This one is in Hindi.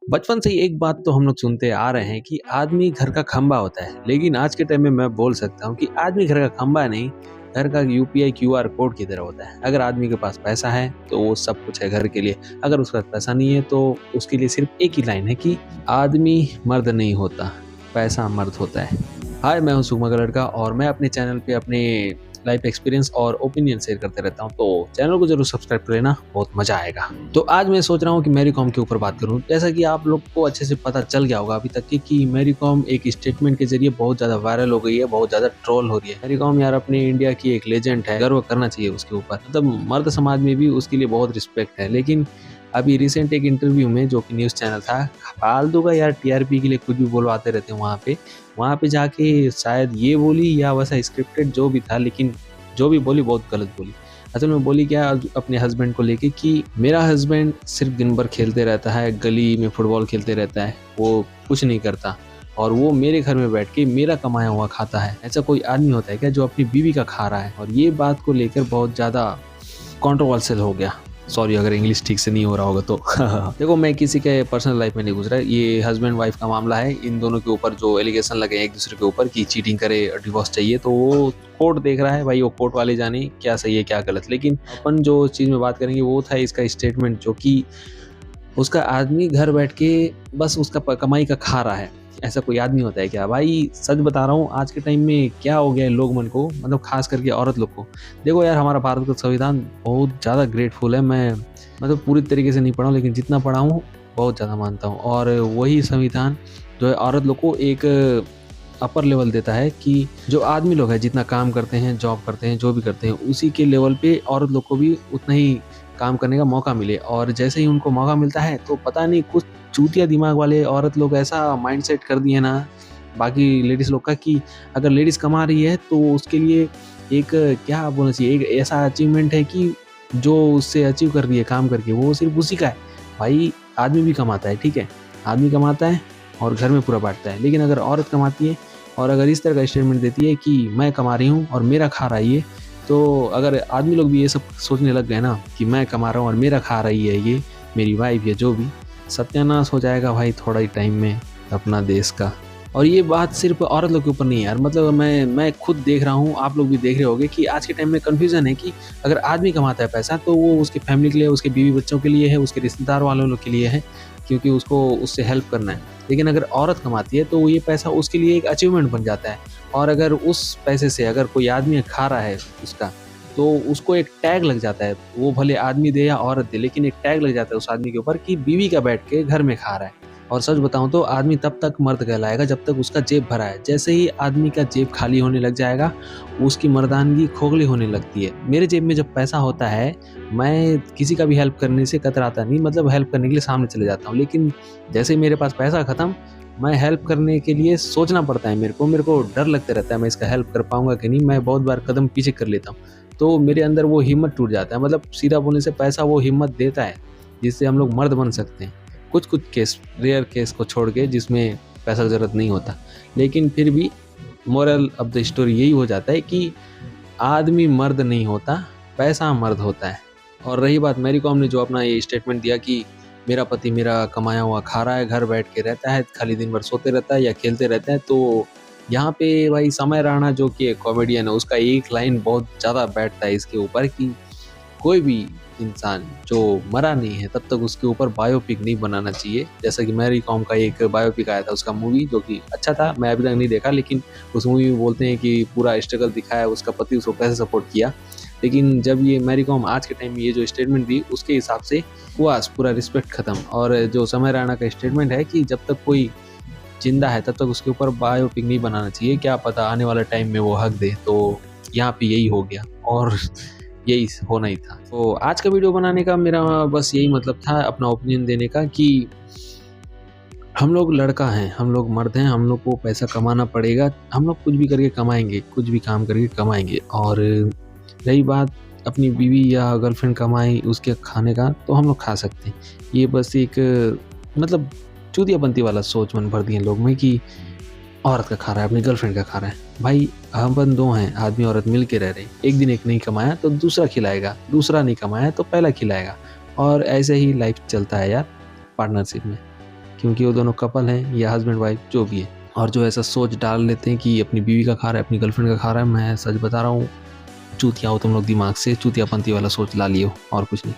बचपन से ही एक बात तो हम लोग सुनते आ रहे हैं कि आदमी घर का खंबा होता है। लेकिन आज के टाइम में मैं बोल सकता हूँ कि आदमी घर का खंबा नहीं, घर का यूपीआई क्यूआर कोड की तरह होता है। अगर आदमी के पास पैसा है तो वो सब कुछ है घर के लिए, अगर उसके पास पैसा नहीं है तो उसके लिए सिर्फ एक ही लाइन है कि आदमी मर्द नहीं होता, पैसा मर्द होता है। हाय, मैं हूँ सुगमा लड़का और मैं अपने चैनल पे अपने लाइफ एक्सपीरियंस और ओपिनियन शेयर करते रहता हूँ, तो चैनल को जरूर सब्सक्राइब कर लेना, बहुत मजा आएगा। तो आज मैं सोच रहा हूँ कि मैरी कॉम के ऊपर बात करूँ। जैसा कि आप लोग को अच्छे से पता चल गया होगा अभी तक कि मैरी कॉम एक स्टेटमेंट के जरिए बहुत ज्यादा वायरल हो गई है, बहुत ज्यादा ट्रोल हो रही है। मैरी कॉम यार अपने इंडिया की एक लेजेंड है, गर्व करना चाहिए उसके ऊपर। मतलब मर्द समाज में भी उसके लिए बहुत रिस्पेक्ट है। लेकिन अभी रिसेंट एक इंटरव्यू में, जो कि न्यूज़ चैनल था, फालतू का यार टीआरपी के लिए कुछ भी बोलवाते रहते हैं वहाँ पे जाके शायद ये बोली या वैसा स्क्रिप्टेड जो भी था, लेकिन जो भी बोली बहुत गलत बोली। असल में बोली क्या, अपने हस्बैंड को लेके कि मेरा हस्बैंड सिर्फ दिन भर खेलते रहता है, गली में फुटबॉल खेलते रहता है, वो कुछ नहीं करता और वो मेरे घर में बैठ के मेरा कमाया हुआ खाता है। ऐसा कोई आदमी होता है क्या जो अपनी बीवी का खा रहा है? और ये बात को लेकर बहुत ज़्यादा कंट्रोवर्शियल हो गया। सॉरी अगर इंग्लिश ठीक से नहीं हो रहा होगा तो। देखो, मैं किसी के पर्सनल लाइफ में नहीं घुस रहा, ये हस्बैंड वाइफ का मामला है। इन दोनों के ऊपर जो एलिगेशन लगे एक दूसरे के ऊपर कि चीटिंग करे, डिवोर्स चाहिए, तो वो कोर्ट देख रहा है भाई। वो कोर्ट वाले जाने क्या सही है क्या गलत। लेकिन अपन जो चीज़ में बात करेंगे वो था इसका स्टेटमेंट, जो कि उसका आदमी घर बैठ के बस उसका कमाई का खा रहा है। ऐसा कोई आदमी होता है क्या भाई? सच बता रहा हूँ, आज के टाइम में क्या हो गया है लोग मन को, मतलब खास करके औरत लोग को। देखो यार, हमारा भारत का संविधान बहुत ज़्यादा ग्रेटफुल है। मैं मतलब पूरी तरीके से नहीं पढ़ा हूँ, लेकिन जितना पढ़ा हूँ बहुत ज़्यादा मानता हूँ। और वही संविधान जो है औरत लोग को एक अपर लेवल देता है कि जो आदमी लोग हैं जितना काम करते हैं, जॉब करते हैं, जो भी करते हैं, उसी के लेवल पे औरत लोग को भी उतना ही काम करने का मौका मिले। और जैसे ही उनको मौका मिलता है तो पता नहीं कुछ चूतिया दिमाग वाले औरत लोग ऐसा माइंडसेट कर दिए ना बाकी लेडीज़ लोग का, कि अगर लेडीज़ कमा रही है तो उसके लिए एक क्या बोलना चाहिए, एक ऐसा अचीवमेंट है कि जो उससे अचीव कर रही है काम करके, वो सिर्फ उसी का है। भाई आदमी भी कमाता है, ठीक है, आदमी कमाता है और घर में पूरा बांटता है। लेकिन अगर औरत कमाती है और अगर इस तरह का स्टेटमेंट देती है कि मैं कमा रही हूँ और मेरा खा रहा है ये, तो अगर आदमी लोग भी ये सब सोचने लग गए ना कि मैं कमा रहा हूँ और मेरा खा रही है ये मेरी वाइफ या जो भी, सत्यानाश हो जाएगा भाई थोड़ा ही टाइम में अपना देश का। और ये बात सिर्फ औरत लोग के ऊपर नहीं है यार, मतलब मैं खुद देख रहा हूँ, आप लोग भी देख रहे होंगे कि आज के टाइम में कन्फ्यूजन है कि अगर आदमी कमाता है पैसा तो वो उसकी फैमिली के लिए, उसके बीवी बच्चों के लिए है, उसके रिश्तेदार वालों लोग के लिए है, क्योंकि उसको उससे हेल्प करना है। लेकिन अगर औरत कमाती है तो ये पैसा उसके लिए एक अचीवमेंट बन जाता है। और अगर उस पैसे से अगर कोई आदमी खा रहा है उसका, तो उसको एक टैग लग जाता है, वो भले आदमी दे या औरत दे, लेकिन एक टैग लग जाता है उस आदमी के ऊपर कि बीवी का बैठ के घर में खा रहा है। और सच बताऊं तो आदमी तब तक मर्द कहलाएगा जब तक उसका जेब भरा है। जैसे ही आदमी का जेब खाली होने लग जाएगा, उसकी मर्दानगी खोखली होने लगती है। मेरे जेब में जब पैसा होता है, मैं किसी का भी हेल्प करने से कतराता नहीं, मतलब हेल्प करने के लिए सामने चले जाता हूँ। लेकिन जैसे ही मेरे पास पैसा खत्म, मैं हेल्प करने के लिए सोचना पड़ता है, मेरे को डर लगता रहता है मैं इसका हेल्प कर पाऊंगा कि नहीं। मैं बहुत बार कदम पीछे कर लेता हूँ, तो मेरे अंदर वो हिम्मत टूट जाता है। मतलब सीधा बोलने से पैसा वो हिम्मत देता है जिससे हम लोग मर्द बन सकते हैं। कुछ केस, रेयर केस को छोड़ के, जिसमें पैसा की ज़रूरत नहीं होता। लेकिन फिर भी मोरल ऑफ द स्टोरी यही हो जाता है कि आदमी मर्द नहीं होता, पैसा मर्द होता है। और रही बात मैरी कॉम ने जो अपना ये स्टेटमेंट दिया कि मेरा पति मेरा कमाया हुआ खा रहा है, घर बैठ के रहता है, खाली दिन भर सोते रहता है या खेलते रहता है, तो यहाँ पे भाई समय राणा जो कि कॉमेडियन है, उसका एक लाइन बहुत ज़्यादा बैठता है इसके ऊपर कि कोई भी इंसान जो मरा नहीं है तब तक उसके ऊपर बायोपिक नहीं बनाना चाहिए। जैसा कि मैरी कॉम का एक बायोपिक आया था, उसका मूवी, जो कि अच्छा था, मैं अभी तक नहीं देखा, लेकिन उस मूवी में बोलते हैं कि पूरा स्ट्रगल दिखाया, उसका पति उसको कैसे सपोर्ट किया। लेकिन जब ये मैरी कॉम आज के टाइम में ये जो स्टेटमेंट दी, उसके हिसाब से हुआ पूरा रिस्पेक्ट खत्म। और जो समय राणा का स्टेटमेंट है कि जब तक कोई जिंदा है तब तक उसके ऊपर बायोपिक नहीं बनाना चाहिए, क्या पता आने वाला टाइम में वो हक दे। तो यहाँ पे यही हो गया और यही होना ही था। तो आज का वीडियो बनाने का मेरा बस यही मतलब था, अपना ओपिनियन देने का कि हम लोग लड़का हैं, हम लोग मर्द हैं, हम लोग को पैसा कमाना पड़ेगा, हम लोग कुछ भी करके कमाएंगे, कुछ भी काम करके कमाएंगे। और रही बात अपनी बीवी या गर्लफ्रेंड कमाई उसके खाने का, तो हम लोग खा सकते हैं। ये बस एक मतलब चूतियापंती वाला सोच मन भर दिए लोग में कि औरत का खा रहा है, अपनी गर्लफ्रेंड का खा रहा है। भाई हम दो हैं, आदमी औरत मिल के रह रहे हैं, एक दिन एक नहीं कमाया तो दूसरा खिलाएगा, दूसरा नहीं कमाया तो पहला खिलाएगा, और ऐसे ही लाइफ चलता है यार पार्टनरशिप में। क्योंकि वो दोनों कपल हैं या हस्बैंड वाइफ जो भी है। और जो ऐसा सोच डाल लेते हैं कि अपनी बीवी का खा रहा है, अपनी गर्लफ्रेंड का खा रहा है, मैं सच बता रहा हूँ, चूतिया हो तुम लोग, दिमाग से चूतियापंथी वाला सोच ला लियो और कुछ नहीं।